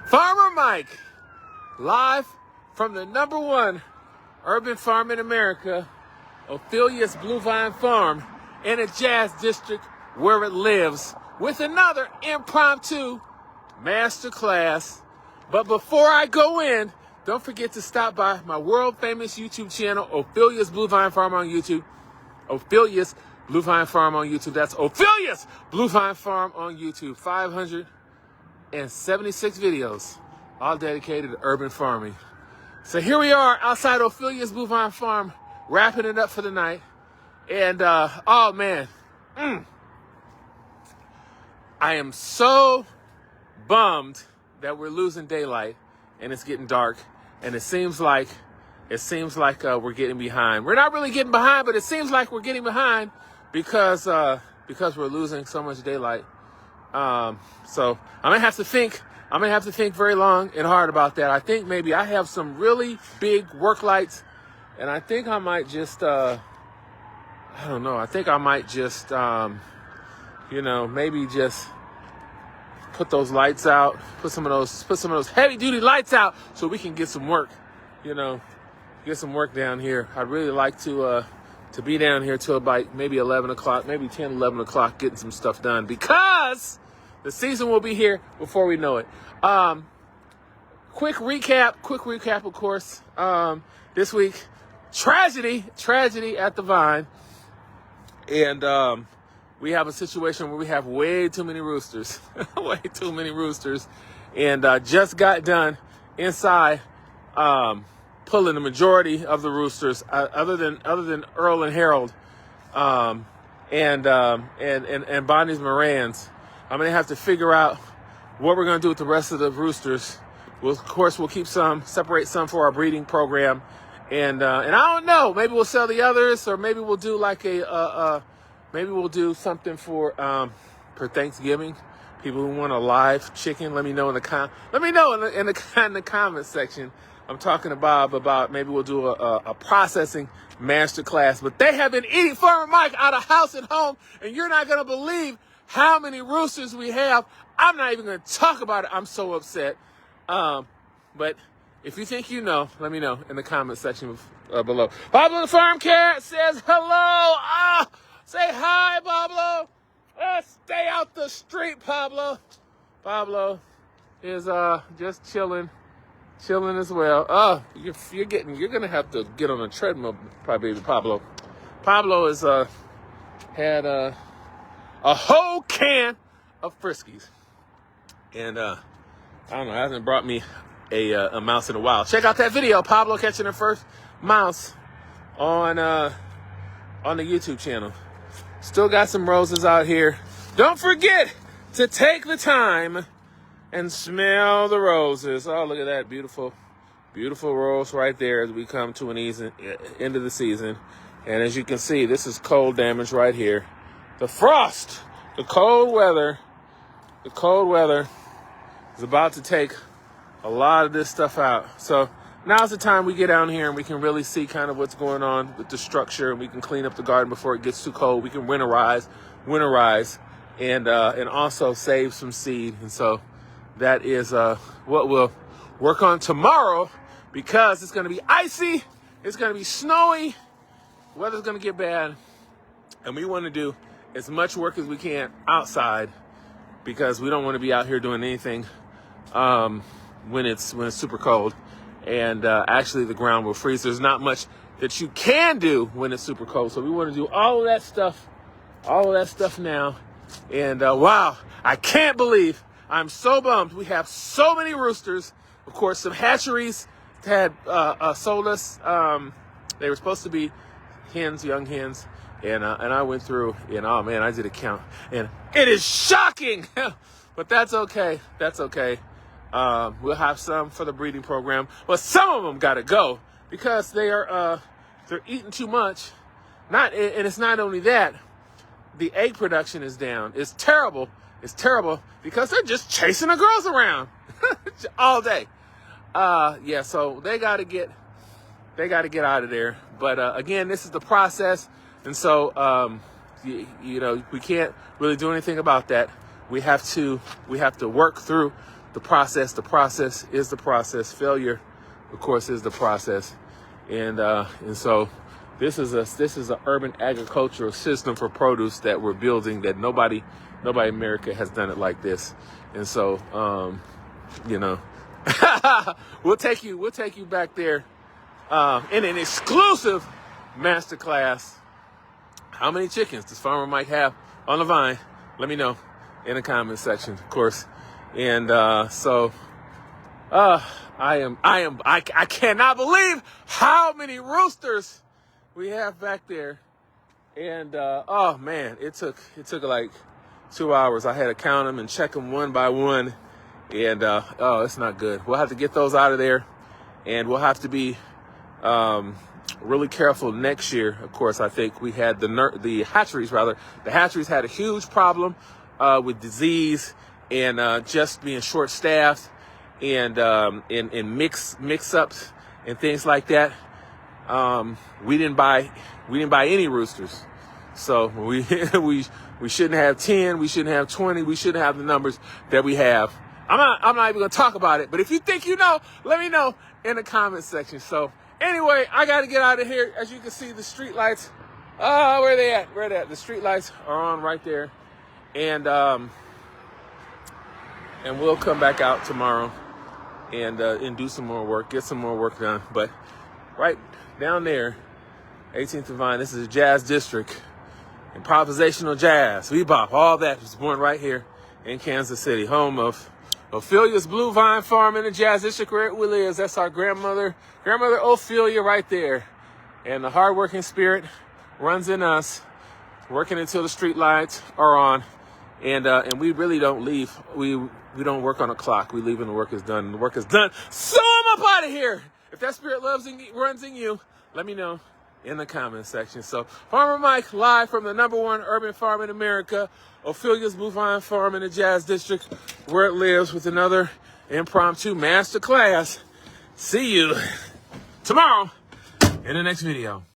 Farmer Mike, live from the #1 urban farm in America, Ophelia's Blue Vine Farm, in a jazz district where it lives, with another impromptu masterclass. But before I go in, don't forget to stop by my world famous YouTube channel, Ophelia's Blue Vine Farm on YouTube. Ophelia's Blue Vine Farm on YouTube. That's Ophelia's Blue Vine Farm on YouTube. 576 videos, all dedicated to urban farming. So here we are outside Ophelia's Blue Vine Farm, wrapping it up for the night. And, oh man, I am so bummed that we're losing daylight and it's getting dark. And it seems like we're getting behind. We're not really getting behind, but it seems like we're getting behind because we're losing so much daylight. So I'm gonna have to think very long and hard about that. I think maybe I have some really big work lights, and I think I might just I don't know. I think I might just maybe just put those lights out, put some of those heavy duty lights out so we can get some work, get some work down here. I'd really like to be down here till about maybe 11 o'clock, maybe 10, 11 o'clock, getting some stuff done because the season will be here before we know it. Quick recap, of course. This week, tragedy at the Vine. And, we have a situation where we have way too many roosters, and just got done inside pulling the majority of the roosters, other than Earl and Harold, and Bonnie's Morans. I'm gonna have to figure out what we're gonna do with the rest of the roosters. We'll separate some for our breeding program, and I don't know. Maybe we'll sell the others, or maybe we'll do like maybe we'll do something for Thanksgiving. People who want a live chicken, let me know in the comment section. I'm talking to Bob about maybe we'll do a processing master class. But they have been eating Farmer Mike out of house and home, and you're not gonna believe how many roosters we have. I'm not even gonna talk about it. I'm so upset. But if you think you know, let me know in the comment section below. Pablo the Farm Cat says hello. Say hi, Pablo. Stay out the street, Pablo. Pablo is just chilling as well. Oh, you're gonna have to get on a treadmill, probably, Pablo. Pablo has had a whole can of Friskies, and I don't know, hasn't brought me a mouse in a while. Check out that video, Pablo catching her first mouse on the YouTube channel. Still got some roses out here. Don't forget to take the time and smell the roses. Oh, look at that beautiful, beautiful rose right there as we come to an end of the season. And as you can see, this is cold damage right here. The frost, the cold weather is about to take a lot of this stuff out. So now's the time we get down here and we can really see kind of what's going on with the structure, and we can clean up the garden before it gets too cold. We can winterize, and also save some seed. And so that is what we'll work on tomorrow, because it's going to be icy, it's going to be snowy, weather's going to get bad, and we want to do as much work as we can outside, because we don't want to be out here doing anything when it's super cold. And actually the ground will freeze. There's not much that you can do when it's super cold. So we want to do all of that stuff now. And wow, I can't believe, I'm so bummed. We have so many roosters. Of course, some hatcheries had sold us. They were supposed to be hens, young hens. And I went through, and oh man, I did a count. And it is shocking, but that's okay. We'll have some for the breeding program, but some of them got to go because they're eating too much. And it's not only that, the egg production is down. It's terrible because they're just chasing the girls around all day. So they got to get out of there. But again, this is the process, and so we can't really do anything about that. We have to work through the process. The process is the process. Failure, of course, is the process. And so this is a urban agricultural system for produce that we're building that nobody in America has done it like this. And so, you know, we'll take you back there in an exclusive masterclass. How many chickens does Farmer Mike have on the vine? Let me know in the comment section, of course. And I cannot believe how many roosters we have back there. And oh man, it took like 2 hours. I had to count them and check them one by one. And oh, it's not good. We'll have to get those out of there, and we'll have to be really careful next year. Of course, I think we had the hatcheries had a huge problem with disease and just being short-staffed and mix-ups and things like that. We didn't buy any roosters, so we shouldn't have 10, we shouldn't have 20, we shouldn't have the numbers that we have. I'm not even gonna talk about it, but if you think you know, let me know in the comment section. So anyway, I gotta get out of here. As you can see, the street lights, where are they at? Where are they at? The street lights are on right there. And we'll come back out tomorrow and do some more work, get some more work done. But right down there, 18th and Vine, this is a jazz district, improvisational jazz, bebop, all that was born right here in Kansas City, home of Ophelia's Blue Vine Farm in the jazz district where it lives. That's our grandmother Ophelia right there. And the hardworking spirit runs in us, working until the street lights are on. And we really don't leave. We don't work on a clock. We leave when the work is done. And the work is done. So I'm up out of here. If that spirit runs in you, let me know in the comment section. So Farmer Mike live from the #1 urban farm in America, Ophelia's Blue Vine Farm in the Jazz District, where it lives, with another impromptu master class. See you tomorrow in the next video.